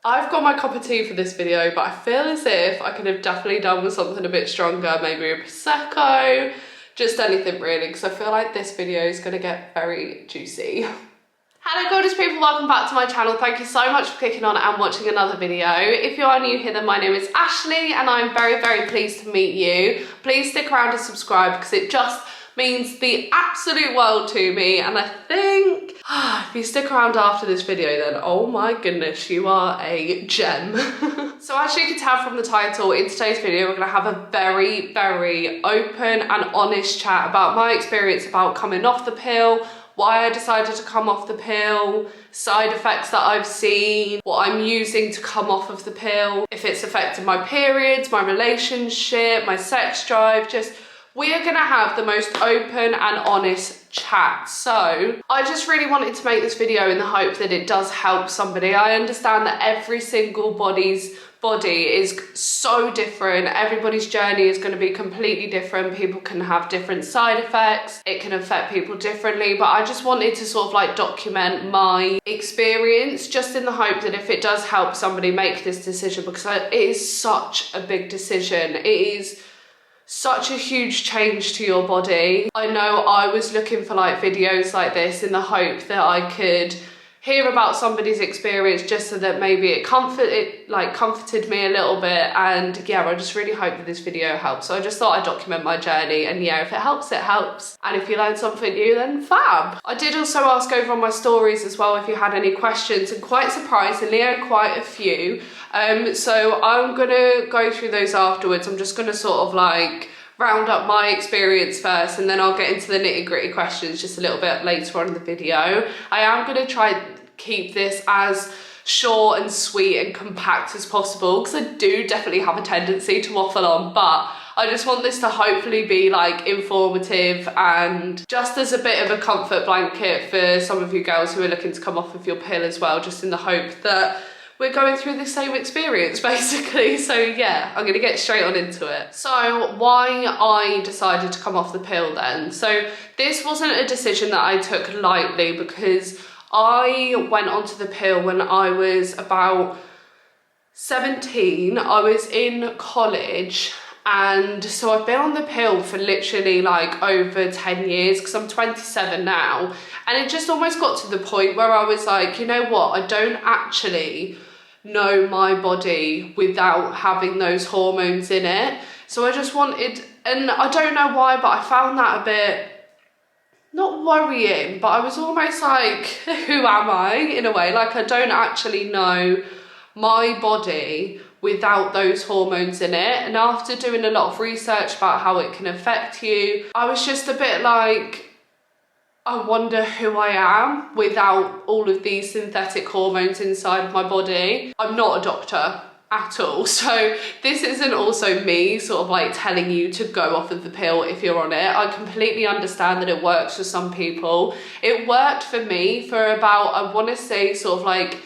I've got my cup of tea for this video, but I feel as if I could have definitely done with something a bit stronger, maybe a Prosecco, just anything really, because I feel like this video is going to get very juicy. Hello gorgeous people, welcome back to my channel. Thank you so much for clicking on and watching another video. If you are new here, then my name is Ashley and I'm very, very pleased to meet you. Please stick around and subscribe because it just means the absolute world to me, and I think if you stick around after this video then oh my goodness, you are a gem. So as you can tell from the title, in today's video we're going to have a very, very open and honest chat about my experience about coming off the pill, why I decided to come off the pill, side effects that I've seen, what I'm using to come off of the pill, if it's affected my periods, my relationship, my sex drive. Just we are gonna have the most open and honest chat. So I just really wanted to make this video in the hope that it does help somebody. I understand that every single body's body is so different. Everybody's journey is going to be completely different. People can have different side effects. It can affect people differently, but I just wanted to sort of like document my experience just in the hope that if it does help somebody make this decision, because it is such a big decision. It is such a huge change to your body. I know I was looking for like videos like this in the hope that I could hear about somebody's experience just so that maybe it comforted me a little bit, and yeah, I just really hope that this video helps. So I just thought I'd document my journey, and yeah, if it helps, it helps. And if you learned something new, then fab. I did also ask over on my stories as well if you had any questions, and quite surprisingly, I had quite a few. So I'm gonna go through those afterwards. I'm just gonna sort of like round up my experience first, and then I'll get into the nitty-gritty questions just a little bit later on in the video. I am gonna try keep this as short and sweet and compact as possible because I do definitely have a tendency to waffle on, but I just want this to hopefully be like informative and just as a bit of a comfort blanket for some of you girls who are looking to come off of your pill as well, just in the hope that we're going through the same experience basically. So yeah, I'm gonna get straight on into it. So why I decided to come off the pill then. So this wasn't a decision that I took lightly because I went onto the pill when I was about 17. I was in college, and so I've been on the pill for literally like over 10 years because I'm 27 now, and it just almost got to the point where I was like, you know what, I don't actually know my body without having those hormones in it. So I just wanted, and I don't know why, but I found that a bit not worrying, but I was almost like, who am I in a way? Like I don't actually know my body without those hormones in it. And after doing a lot of research about how it can affect you, I was just a bit like, I wonder who I am without all of these synthetic hormones inside of my body. I'm not a doctor at all, so this isn't also me sort of like telling you to go off of the pill if you're on it. I completely understand that it works for some people. It worked for me for about, I want to say sort of like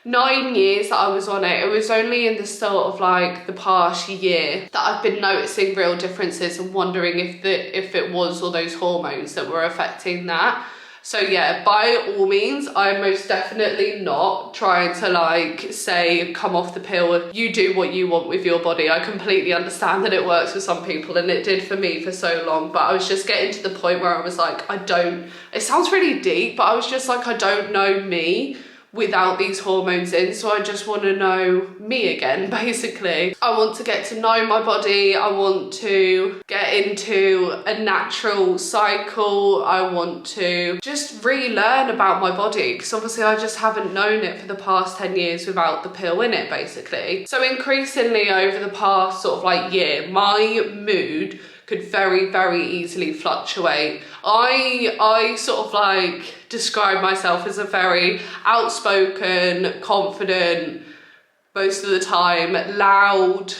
9 years that I was on it. It was only in the sort of like the past year that I've been noticing real differences and wondering if it was all those hormones that were affecting that. So yeah, by all means, I'm most definitely not trying to like say come off the pill, you do what you want with your body. I completely understand that it works for some people, and it did for me for so long, but I was just getting to the point where I was like, it sounds really deep, but I was just like, I don't know me without these hormones in, so I just want to know me again basically. I want to get to know my body, I want to get into a natural cycle, I want to just relearn about my body because obviously I just haven't known it for the past 10 years without the pill in it basically. So increasingly over the past sort of like year, my mood could very, very easily fluctuate. I sort of like describe myself as a very outspoken, confident, most of the time, loud,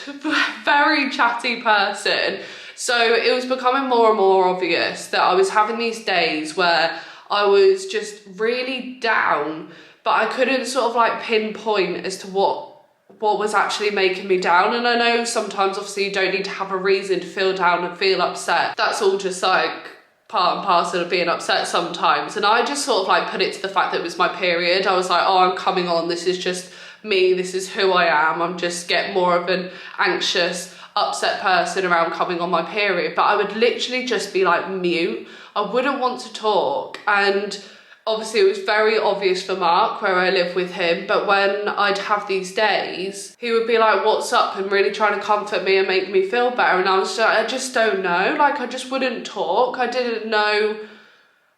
very chatty person. So it was becoming more and more obvious that I was having these days where I was just really down, but I couldn't sort of like pinpoint as to what was actually making me down. And I know sometimes obviously you don't need to have a reason to feel down and feel upset. That's all just like part and parcel of being upset sometimes. And I just sort of like put it to the fact that it was my period. I was like, oh, I'm coming on, this is just me, this is who I am. I'm just get more of an anxious, upset person around coming on my period, but I would literally just be like mute. I wouldn't want to talk. And obviously it was very obvious for Mark where I live with him, but when I'd have these days, he would be like, what's up? And really trying to comfort me and make me feel better. And I was just like, I just don't know. Like, I just wouldn't talk. I didn't know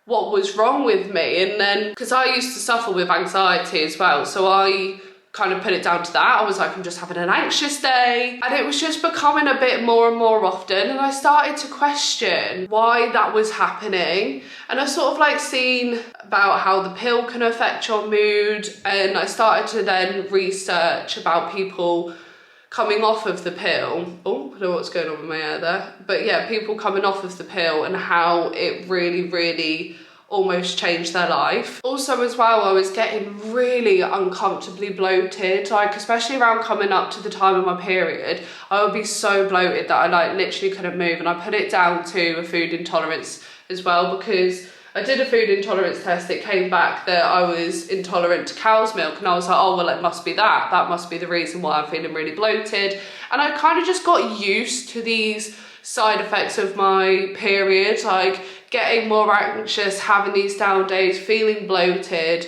what was wrong with me. And then, because I used to suffer with anxiety as well, so I kind of put it down to that. I was like, I'm just having an anxious day. And it was just becoming a bit more and more often. And I started to question why that was happening. And I sort of like seen about how the pill can affect your mood. And I started to then research about people coming off of the pill. Oh, I don't know what's going on with my hair there. But yeah, people coming off of the pill and how it really, really almost changed their life. Also as well, I was getting really uncomfortably bloated, like especially around coming up to the time of my period, I would be so bloated that I like literally couldn't move. And I put it down to a food intolerance as well, because I did a food intolerance test. It came back that I was intolerant to cow's milk, and I was like, oh, well, it must be that. That must be the reason why I'm feeling really bloated. And I kind of just got used to these side effects of my period, like getting more anxious, having these down days, feeling bloated,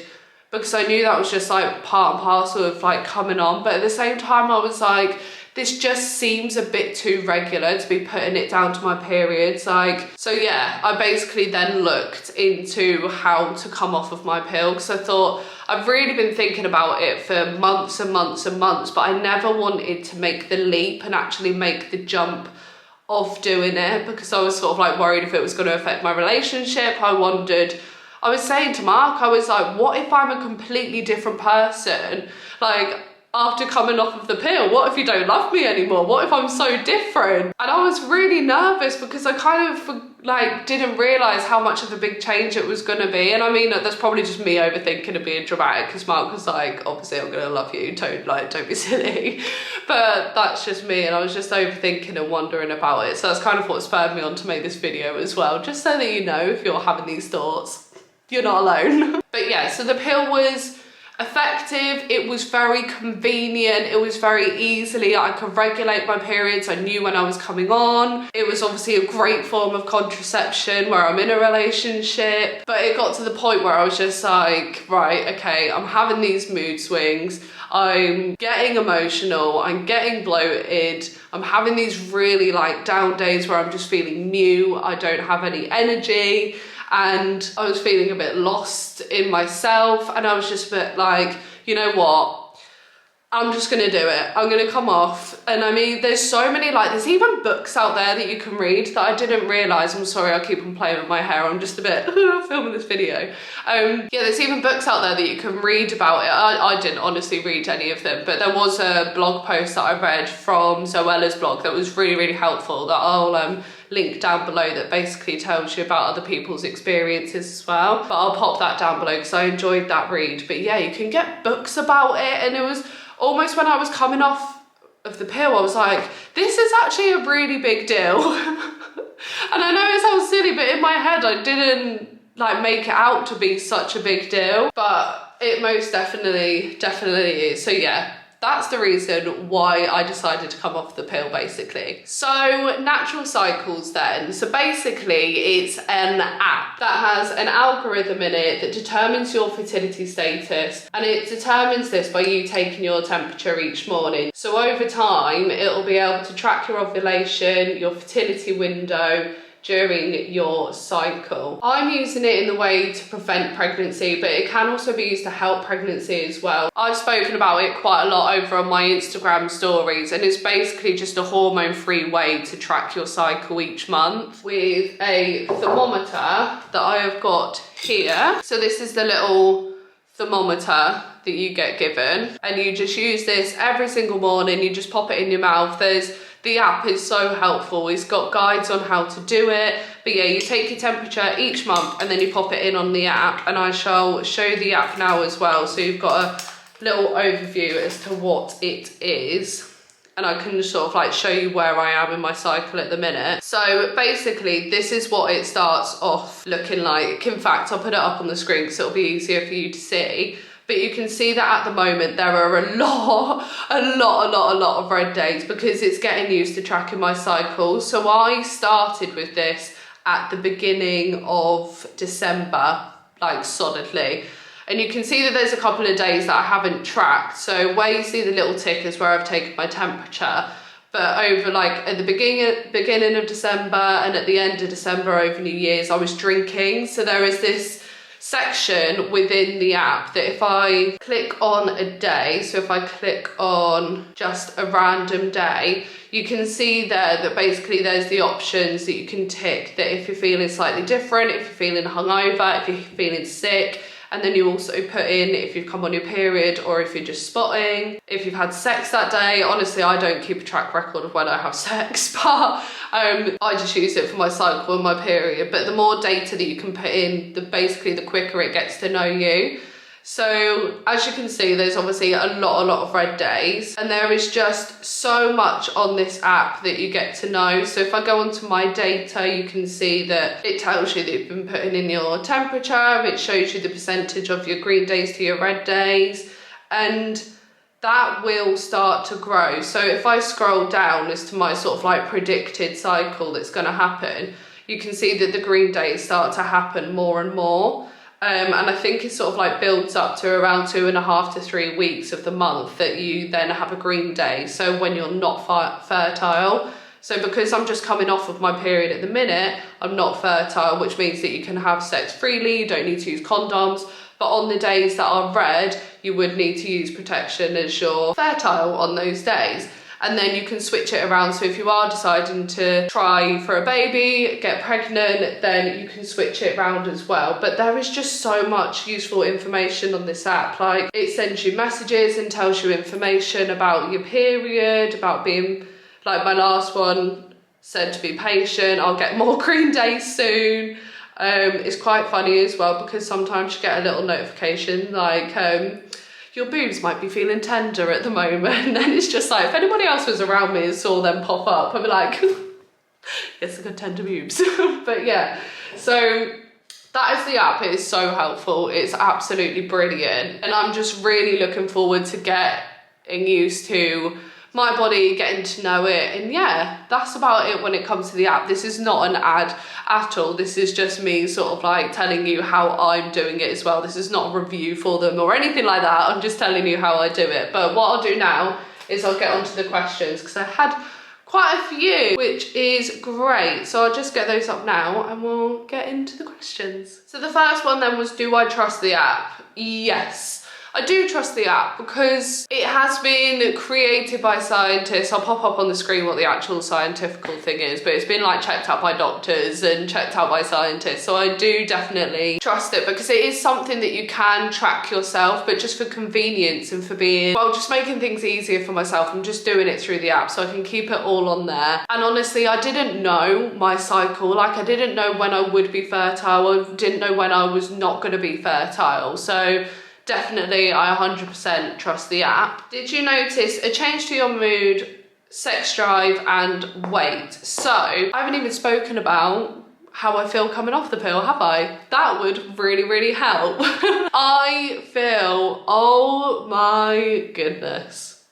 because I knew that was just like part and parcel of like coming on. But at the same time, I was like, this just seems a bit too regular to be putting it down to my periods. Like, so yeah, I basically then looked into how to come off of my pill, because I thought, I've really been thinking about it for months and months and months, but I never wanted to make the leap and actually make the jump of doing it, because I was sort of like worried if it was going to affect my relationship. I was saying to Mark, I was like, what if I'm a completely different person? Like, after coming off of the pill, what if you don't love me anymore? What if I'm so different? And I was really nervous because I kind of like didn't realize how much of a big change it was gonna be. And I mean, that's probably just me overthinking and being dramatic, because Mark was like, obviously I'm gonna love you, don't be silly. But that's just me, and I was just overthinking and wondering about it. So that's kind of what spurred me on to make this video as well, just so that you know, if you're having these thoughts, you're not alone. But yeah, so the pill was effective, it was very convenient, it was very easily, I could regulate my periods, I knew when I was coming on. It was obviously a great form of contraception where I'm in a relationship, but it got to the point where I was just like, right, okay, I'm having these mood swings, I'm getting emotional, I'm getting bloated, I'm having these really like down days where I'm just feeling mute, I don't have any energy. And I was feeling a bit lost in myself, and I was just a bit like, you know what, I'm just gonna do it. I'm gonna come off. And I mean, there's so many, like, there's even books out there that you can read that I didn't realise. I'm sorry, I keep on playing with my hair. I'm just a bit filming this video. Yeah, there's even books out there that you can read about it. I didn't honestly read any of them, but there was a blog post that I read from Zoella's blog that was really, really helpful, that I'll link down below, that basically tells you about other people's experiences as well. But I'll pop that down below because I enjoyed that read. But yeah, you can get books about it, and it was almost when I was coming off of the pill, I was like, this is actually a really big deal. And I know it sounds silly, but in my head I didn't like make it out to be such a big deal, but it most definitely is. So yeah, that's the reason why I decided to come off the pill, basically. So natural cycles then. So basically it's an app that has an algorithm in it that determines your fertility status, and it determines this by you taking your temperature each morning. So over time, it'll be able to track your ovulation, your fertility window, during your cycle. I'm using it in the way to prevent pregnancy, but it can also be used to help pregnancy as well. I've spoken about it quite a lot over on my Instagram stories, and it's basically just a hormone-free way to track your cycle each month with a thermometer that I have got here. So this is the little thermometer that you get given, and you just use this every single morning. You just pop it in your mouth. The app is so helpful. It's got guides on how to do it. But yeah, you take your temperature each month and then you pop it in on the app, and I shall show the app now as well. So you've got a little overview as to what it is, and I can sort of like show you where I am in my cycle at the minute. So basically this is what it starts off looking like. In fact, I'll put it up on the screen because it'll be easier for you to see. But you can see that at the moment there are a lot of red days because it's getting used to tracking my cycles. So I started with this at the beginning of December, like solidly. And you can see that there's a couple of days that I haven't tracked. So where you see the little tick is where I've taken my temperature. But over like at the beginning of December and at the end of December over New Year's, I was drinking. So there is this section within the app that if I click on a day, so if I click on just a random day, you can see there that basically there's the options that you can tick, that if you're feeling slightly different, if you're feeling hungover, if you're feeling sick. And then you also put in if you've come on your period or if you're just spotting, if you've had sex that day. Honestly, I don't keep a track record of when I have sex, but I just use it for my cycle and my period. But the more data that you can put in, basically the quicker it gets to know you. So as you can see, there's obviously a lot of red days, and there is just so much on this app that you get to know. So if I go onto my data, you can see that it tells you that you've been putting in your temperature, it shows you the percentage of your green days to your red days, and that will start to grow. So if I scroll down as to my sort of like predicted cycle that's going to happen, you can see that the green days start to happen more and more. And I think it sort of like builds up to around 2.5 to 3 weeks of the month that you then have a green day. So when you're not fertile. So because I'm just coming off of my period at the minute, I'm not fertile, which means that you can have sex freely, you don't need to use condoms. But on the days that are red, you would need to use protection as you're fertile on those days. And then you can switch it around. So if you are deciding to try for a baby, get pregnant, then you can switch it around as well. But there is just so much useful information on this app. Like it sends you messages and tells you information about your period, about being, like my last one said to be patient, I'll get more green days soon. It's quite funny as well because sometimes you get a little notification like, your boobs might be feeling tender at the moment. And it's just like, if anybody else was around me and saw them pop up, I'd be like, yes, I got tender boobs. But yeah, so that is the app. It is so helpful. It's absolutely brilliant. And I'm just really looking forward to getting used to my body, getting to know it. And yeah, that's about it when it comes to the app. This is not an ad at all. This is just me sort of like telling you how I'm doing it as well. This is not a review for them or anything like that. I'm just telling you how I do it. But what I'll do now is I'll get onto the questions because I had quite a few, which is great. So I'll just get those up now and we'll get into the questions. So the first one then was, do I trust the app? Yes. I do trust the app because it has been created by scientists. I'll pop up on the screen what the actual scientific thing is, but it's been like checked out by doctors and checked out by scientists. So I do definitely trust it because it is something that you can track yourself, but just for convenience and for being, well, just making things easier for myself, I'm just doing it through the app so I can keep it all on there. And honestly, I didn't know my cycle. Like I didn't know when I would be fertile. I didn't know when I was not going to be fertile. So definitely, I 100% trust the app. Did you notice a change to your mood, sex drive, and weight? So, I haven't even spoken about how I feel coming off the pill, have I? That would really help. I feel, oh my goodness.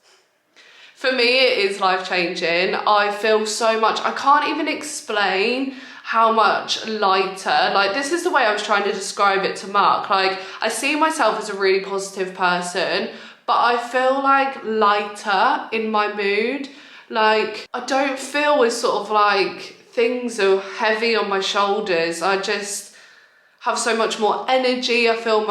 For me, it is life-changing. I feel so much, I can't even explain how much lighter. Like this is the way I was trying to describe it to Mark. Like I see myself as a really positive person, but I feel like lighter in my mood. Like I don't feel as sort of like things are heavy on my shoulders. I just have so much more energy. I feel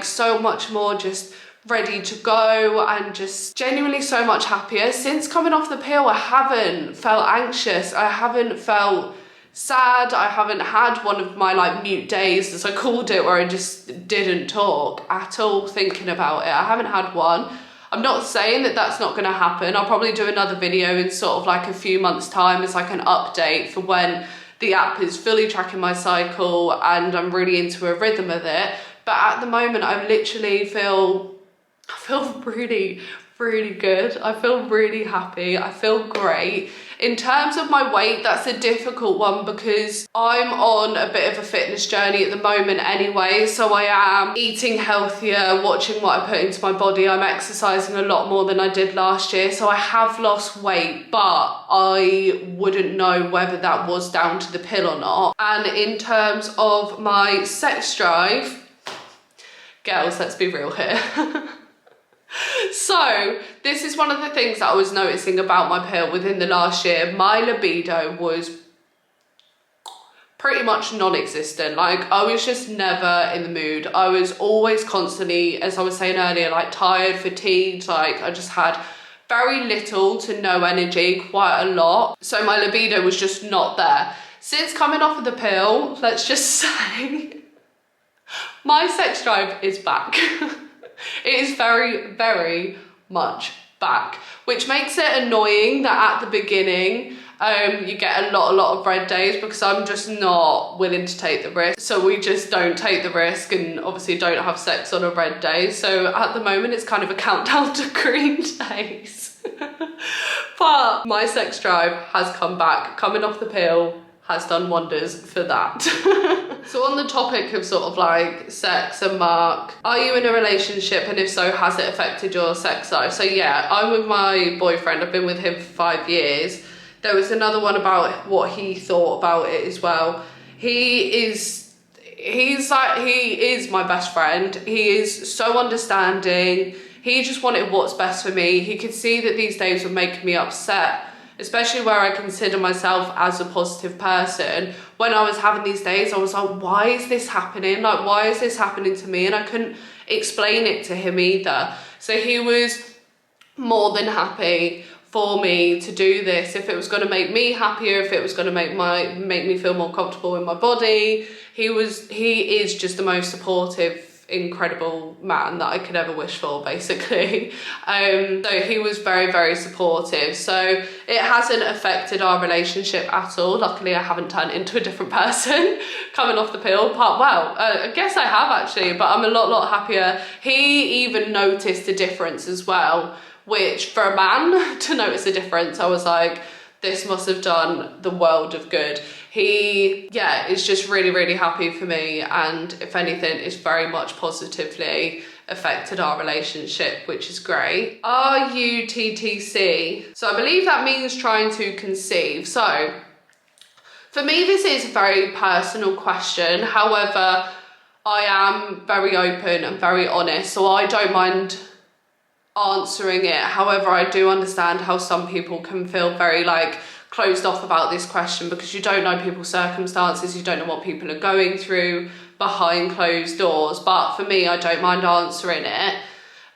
so much more just ready to go and just genuinely so much happier. Since coming off the pill, I haven't felt anxious. I haven't felt sad. I haven't had one of my like mute days, as I called it, where I just didn't talk at all thinking about it. I haven't had one. I'm not saying that that's not going to happen. I'll probably do another video in sort of like a few months time as like an update for when the app is fully tracking my cycle and I'm really into a rhythm of it. But at the moment I literally feel really good. I feel really happy. I feel great. In terms of my weight, that's a difficult one because I'm on a bit of a fitness journey at the moment anyway, so I am eating healthier, watching what I put into my body. I'm exercising a lot more than I did last year, so I have lost weight, but I wouldn't know whether that was down to the pill or not. And in terms of my sex drive, girls, let's be real here. So this is one of the things that I was noticing about my pill within the last year. My libido was pretty much non-existent. Like, I was just never in the mood. I was always constantly, as I was saying earlier, like tired, fatigued. Like, I just had very little to no energy, quite a lot. So my libido was just not there. Since coming off of the pill, let's just say my sex drive is back. It is very, very much back, which makes it annoying that at the beginning you get a lot of red days, because I'm just not willing to take the risk. So we just don't take the risk and obviously don't have sex on a red day. So at the moment it's kind of a countdown to green days. But my sex drive has come back. Coming off the pill has done wonders for that. So on the topic of sort of like sex and Mark, are you in a relationship, and if so, has it affected your sex life? So yeah, I'm with my boyfriend. I've been with him for 5 years. There was another one about what he thought about it as well. He is my best friend. He is so understanding. He just wanted what's best for me. He could see that these days were making me upset, especially where I consider myself as a positive person. When I was having these days, I was like, why is this happening? Like, why is this happening to me? And I couldn't explain it to him either. So he was more than happy for me to do this. If it was going to make me happier, if it was going to make me feel more comfortable in my body, he is just the most supportive, incredible man that I could ever wish for, basically. So he was very, very supportive. So it hasn't affected our relationship at all. Luckily, I haven't turned into a different person coming off the pill. I guess I have actually, but I'm a lot happier. He even noticed a difference as well, which for a man to notice a difference, I was like, this must have done the world of good. He, yeah, is just really happy for me, and if anything, it's very much positively affected our relationship, which is great. Are you TTC? So I believe that means trying to conceive. So for me, this is a very personal question. However, I am very open and very honest, so I don't mind answering it. However, I do understand how some people can feel very like closed off about this question, because you don't know people's circumstances, you don't know what people are going through behind closed doors. But for me, I don't mind answering it.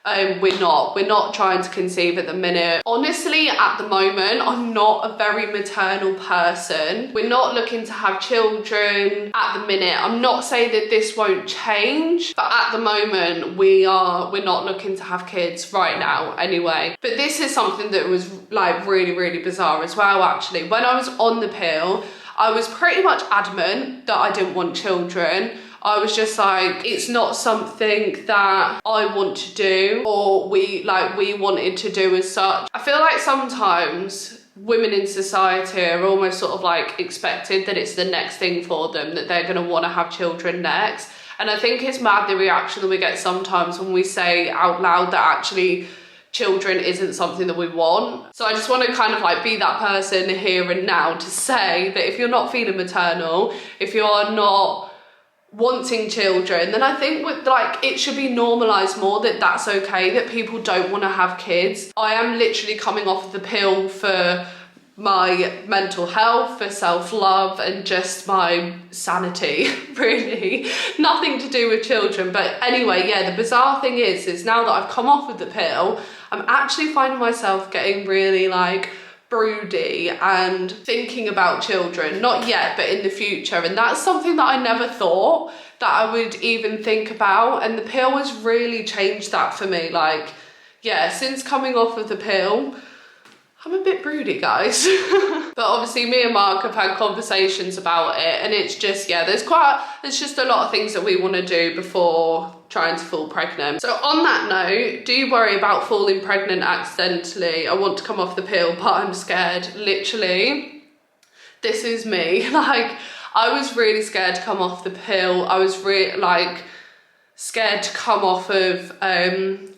We're not trying to conceive at the minute. Honestly, at the moment, I'm not a very maternal person. We're not looking to have children at the minute. I'm not saying that this won't change, but at the moment, we're not looking to have kids right now anyway. But this is something that was like really bizarre as well, actually. When I was on the pill, I was pretty much adamant that I didn't want children. I was just like, it's not something that I want to do, or we wanted to do as such. I feel like sometimes women in society are almost sort of like expected that it's the next thing for them, that they're gonna wanna have children next. And I think it's mad the reaction that we get sometimes when we say out loud that actually children isn't something that we want. So I just want to kind of like be that person here and now to say that if you're not feeling maternal, if you are not wanting children, then I think it should be normalized more that that's okay, that people don't want to have kids. I am literally coming off of the pill for my mental health, for self-love, and just my sanity, really. Nothing to do with children. But anyway, yeah, the bizarre thing is now that I've come off of the pill, I'm actually finding myself getting really like broody and thinking about children. Not yet, but in the future. And that's something that I never thought that I would even think about. And the pill has really changed that for me. Like, yeah, since coming off of the pill, I'm a bit broody, guys. But obviously me and Mark have had conversations about it, and it's just, yeah, there's just a lot of things that we want to do before trying to fall pregnant. So on that note, do worry about falling pregnant accidentally. I want to come off the pill, but I'm scared. Literally, this is me. Like, I was really scared to come off the pill. I was really like scared to come off of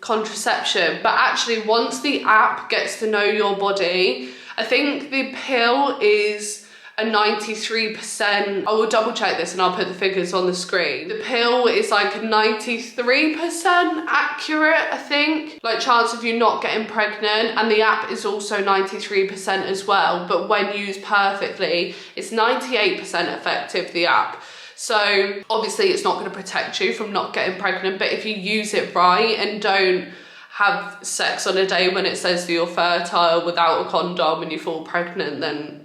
contraception, but actually once the app gets to know your body, I think the pill is a 93%, I will double check this and I'll put the figures on the screen. The pill is like 93% accurate, I think, like chance of you not getting pregnant, and the app is also 93% as well, but when used perfectly, it's 98% effective, the app. So obviously it's not going to protect you from not getting pregnant, but if you use it right and don't have sex on a day when it says that you're fertile without a condom and you fall pregnant, then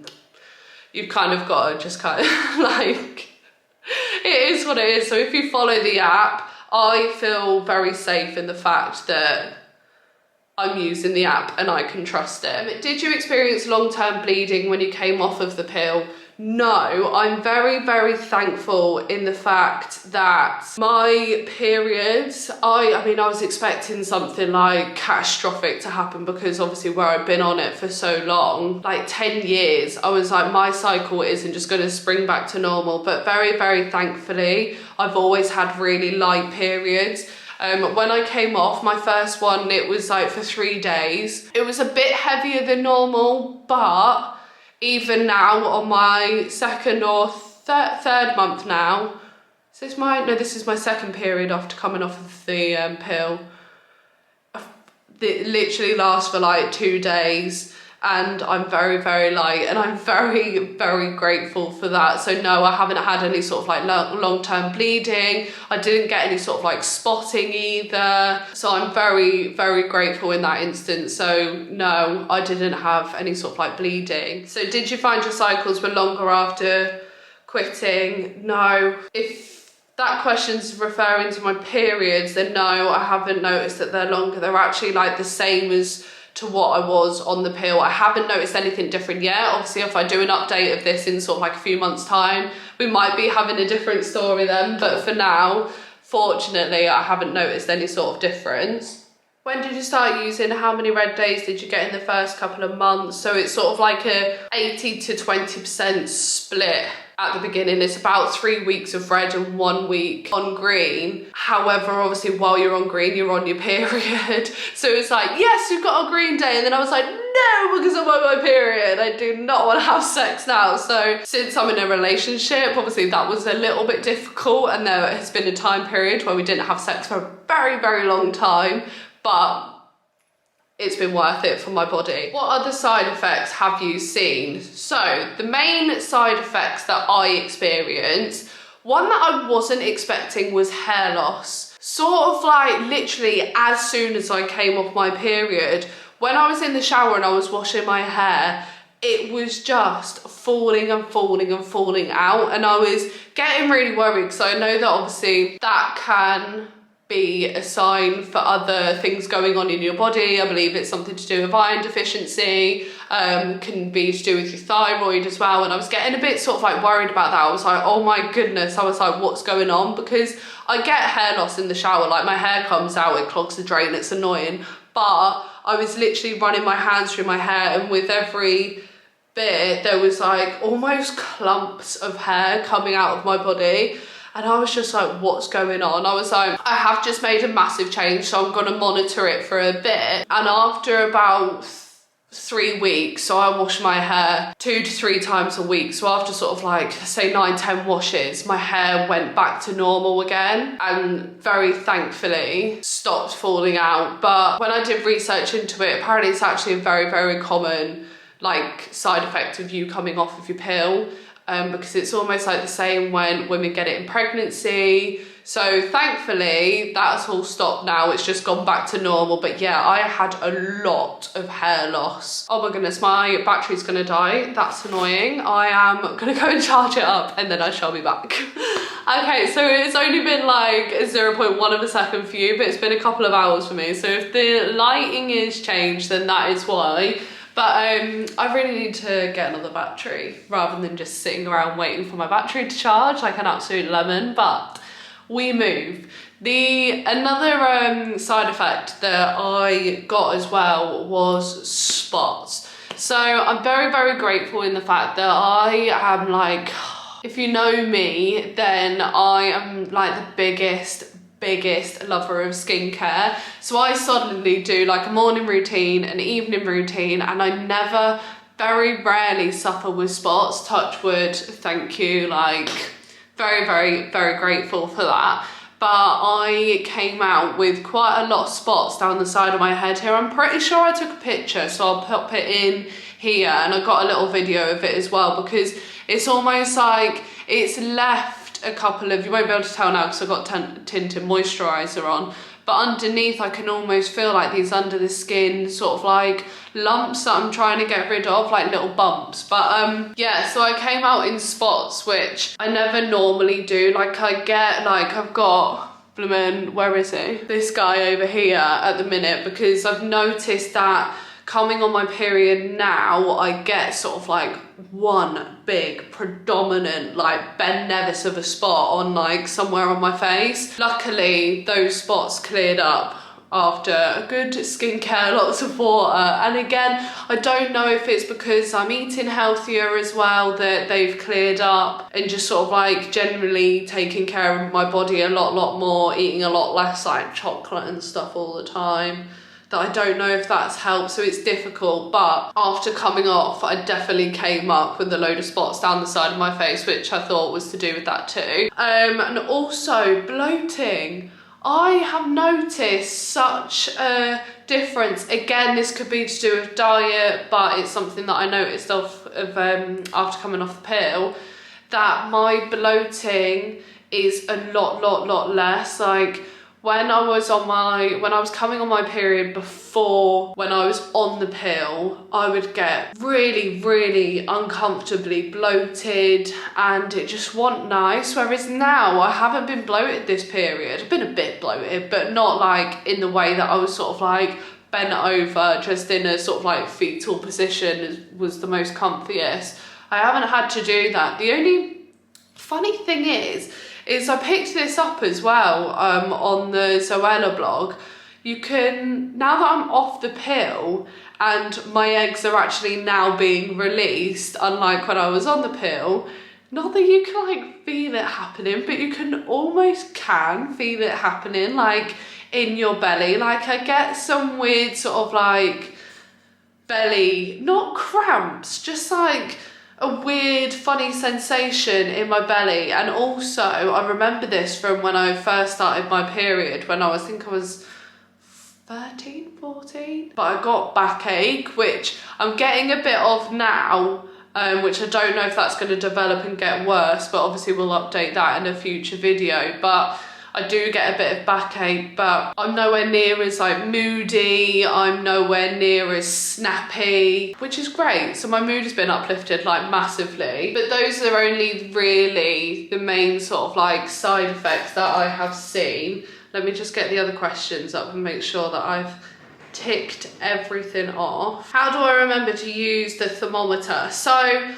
you've kind of got to just kind of like, it is what it is. So if you follow the app, I feel very safe in the fact that I'm using the app and I can trust it. Did you experience long-term bleeding when you came off of the pill? No, I'm very, very thankful in the fact that my periods, I mean, I was expecting something like catastrophic to happen because obviously where I've been on it for so long, like 10 years, I was like, my cycle isn't just going to spring back to normal. But very, very thankfully, I've always had really light periods. When I came off my first one, it was like for 3 days. It was a bit heavier than normal, but even now on my second or third month now, this is my second period after coming off of the pill. It literally lasts for like 2 days and I'm very, very light, and I'm very, very grateful for that. So no, I haven't had any sort of like long-term bleeding. I didn't get any sort of like spotting either. So I'm very, very grateful in that instance. So no, I didn't have any sort of like bleeding. So did you find your cycles were longer after quitting? No. If that question's referring to my periods, then no, I haven't noticed that they're longer. They're actually like the same as to what I was on the pill. I haven't noticed anything different yet. Obviously, if I do an update of this in sort of like a few months' time, we might be having a different story then. But for now, fortunately, I haven't noticed any sort of difference. When did you start using? How many red days did you get in the first couple of months? So it's sort of like a 80 to 20% split. At the beginning, it's about 3 weeks of red and 1 week on green. However, obviously while you're on green, you're on your period. So it's like, yes, you've got a green day. And then I was like, no, because I'm on my period. I do not want to have sex now. So since I'm in a relationship, obviously that was a little bit difficult. And there has been a time period where we didn't have sex for a very, very long time. But it's been worth it for my body. What other side effects have you seen? So the main side effects that I experienced, one that I wasn't expecting was hair loss. Sort of like literally as soon as I came off my period, when I was in the shower and I was washing my hair, it was just falling and falling and falling out. And I was getting really worried because I know that obviously that can be a sign for other things going on in your body. I believe it's something to do with iron deficiency, can be to do with your thyroid as well. And I was getting a bit sort of like worried about that. I was like, oh my goodness, I was like, what's going on? Because I get hair loss in the shower, like my hair comes out, it clogs the drain, it's annoying. But I was literally running my hands through my hair, and with every bit, there was like almost clumps of hair coming out of my body. And I was just like, what's going on? I was like, I have just made a massive change, so I'm gonna monitor it for a bit. And after about 3 weeks, so I wash my hair 2 to 3 times a week. So after sort of like, say 9-10 washes, my hair went back to normal again, and very thankfully stopped falling out. But when I did research into it, apparently it's actually a very, very common like side effect of you coming off of your pill. Because it's almost like the same when women get it in pregnancy. So thankfully that's all stopped now. It's just gone back to normal. But yeah, I had a lot of hair loss. Oh my goodness, my battery's gonna die. That's annoying. I am gonna go and charge it up and then I shall be back. Okay, so it's only been like 0.1 of a second for you, but it's been a couple of hours for me. So if the lighting is changed, then that is why. But I really need to get another battery rather than just sitting around waiting for my battery to charge like an absolute lemon. But we move. Another side effect that I got as well was spots. So I'm very, very grateful in the fact that I am like, if you know me, then I am like the biggest lover of skincare. So I suddenly do like a morning routine, an evening routine, and I never, very rarely suffer with spots. Touch wood, thank you, like very, very, very grateful for that. But I came out with quite a lot of spots down the side of my head here. I'm pretty sure I took a picture, so I'll pop it in here, and I got a little video of it as well, because it's almost like it's left a couple of, you won't be able to tell now because I've got tinted moisturiser on, but underneath I can almost feel like these under the skin sort of like lumps that I'm trying to get rid of, like little bumps. But yeah, so I came out in spots, which I never normally do. Like I get, like I've got, bloomin', where is he? This guy over here at the minute, because I've noticed that coming on my period now, I get sort of like one big predominant like Ben Nevis of a spot on like somewhere on my face. Luckily, those spots cleared up after a good skincare, lots of water. And again, I don't know if it's because I'm eating healthier as well that they've cleared up, and just sort of like generally taking care of my body a lot more, eating a lot less like chocolate and stuff all the time, that I don't know if that's helped. So it's difficult, but after coming off, I definitely came up with a load of spots down the side of my face, which I thought was to do with that too. And also bloating. I have noticed such a difference. Again, this could be to do with diet, but it's something that I noticed after coming off the pill, that my bloating is a lot less. Like when I was coming on my period before, when I was on the pill, I would get really uncomfortably bloated and it just wasn't nice. Whereas now I haven't been bloated this period. I've been a bit bloated, but not like in the way that I was sort of like bent over, just in a sort of like fetal position was the most comfiest. I haven't had to do that. The only funny thing is I picked this up as well on the Zoella blog. You can, now that I'm off the pill and my eggs are actually now being released, unlike when I was on the pill, not that you can like feel it happening, but you can feel it happening like in your belly. Like I get some weird sort of like belly, not cramps, just like a weird funny sensation in my belly. And also I remember this from when I first started my period, when I think I was 13, 14, but I got backache, which I'm getting a bit of now, which I don't know if that's going to develop and get worse, but obviously we'll update that in a future video. But I do get a bit of backache, but I'm nowhere near as like moody, I'm nowhere near as snappy, which is great. So my mood has been uplifted like massively. But those are only really the main sort of like side effects that I have seen. Let me just get the other questions up and make sure that I've ticked everything off. How do I remember to use the thermometer? So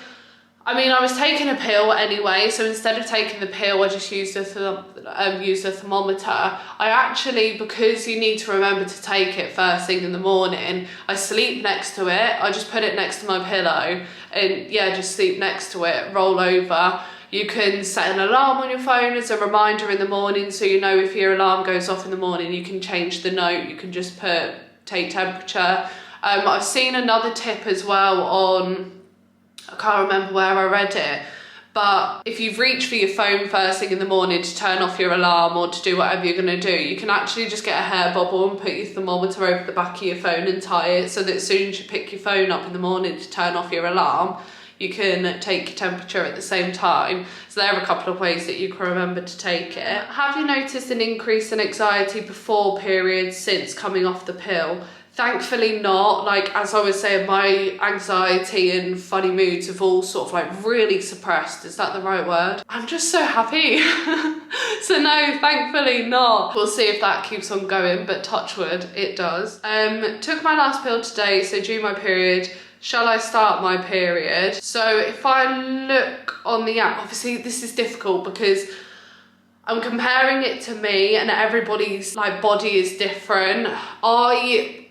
I mean, I was taking a pill anyway, so instead of taking the pill, I just used the thermometer. I actually, because you need to remember to take it first thing in the morning, I sleep next to it. I just put it next to my pillow and yeah, just sleep next to it, roll over. You can set an alarm on your phone as a reminder in the morning, so you know if your alarm goes off in the morning, you can change the note. You can just put take temperature. I've seen another tip as well on, I can't remember where I read it, but if you've reached for your phone first thing in the morning to turn off your alarm or to do whatever you're going to do, you can actually just get a hair bubble and put your thermometer over the back of your phone and tie it, so that as soon as you pick your phone up in the morning to turn off your alarm, you can take your temperature at the same time. So there are a couple of ways that you can remember to take it. Have you noticed an increase in anxiety before periods since coming off the pill? Thankfully not. Like, as I was saying, my anxiety and funny moods have all sort of like really suppressed. Is that the right word? I'm just so happy. So no, thankfully not. We'll see if that keeps on going, but touch wood, it does. Took my last pill today, so due my period. Shall I start my period? So if I look on the app, obviously this is difficult because I'm comparing it to me, and everybody's like body is different.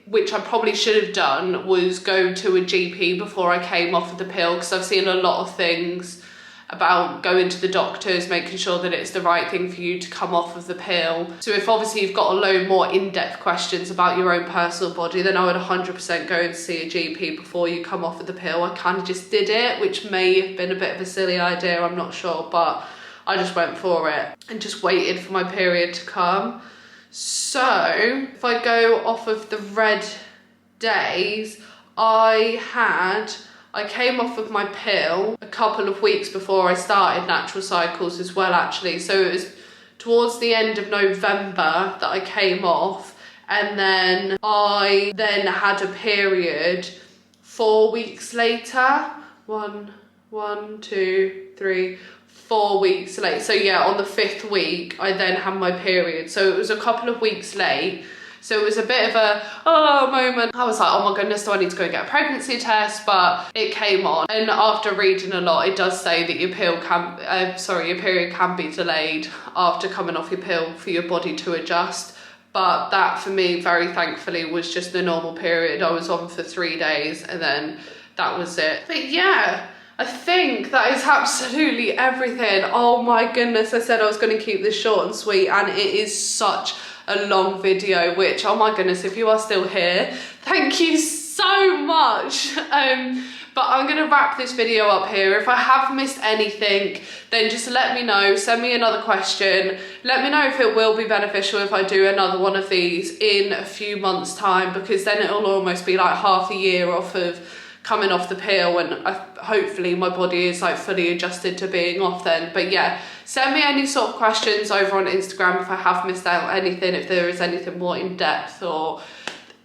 Which I probably should have done, was go to a GP before I came off of the pill, because I've seen a lot of things about going to the doctors, making sure that it's the right thing for you to come off of the pill. So if obviously you've got a load more in-depth questions about your own personal body, then I would 100% go and see a GP before you come off of the pill. I kind of just did it, which may have been a bit of a silly idea, I'm not sure, but I just went for it and just waited for my period to come. So if I go off of the red days, I came off of my pill a couple of weeks before I started natural cycles as well, actually. So it was towards the end of November that I came off, and then I then had a period 4 weeks later. 4 weeks late. So yeah, on the 5th week, I then had my period. So it was a couple of weeks late. So it was a bit of a moment. I was like, oh my goodness, do I need to go get a pregnancy test? But it came on. And after reading a lot, it does say that your period can be delayed after coming off your pill for your body to adjust. But that for me, very thankfully, was just the normal period. I was on for 3 days and then that was it. But yeah, I think that is absolutely everything. Oh my goodness, I said I was going to keep this short and sweet, and it is such a long video, which, oh my goodness, if you are still here, thank you so much. But I'm going to wrap this video up here. If I have missed anything, then just let me know. Send me another question. Let me know if it will be beneficial if I do another one of these in a few months' time, because then it'll almost be like half a year off of coming off the pill, and hopefully my body is like fully adjusted to being off then. But yeah, send me any sort of questions over on Instagram if I have missed out anything, if there is anything more in depth or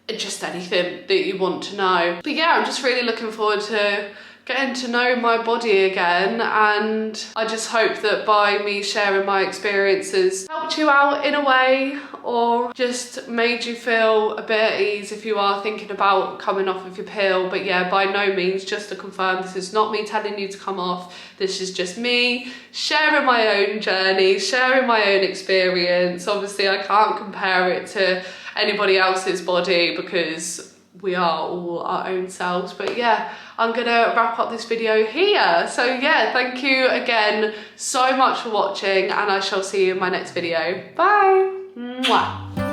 just anything that you want to know. But yeah, I'm just really looking forward to getting to know my body again, and I just hope that by me sharing my experiences helped you out in a way, or just made you feel a bit at ease if you are thinking about coming off of your pill. But yeah, by no means, just to confirm, this is not me telling you to come off. This is just me sharing my own journey, sharing my own experience. Obviously I can't compare it to anybody else's body because we are all our own selves. But yeah, I'm gonna wrap up this video here. So yeah, thank you again so much for watching, and I shall see you in my next video. Bye. Mwah.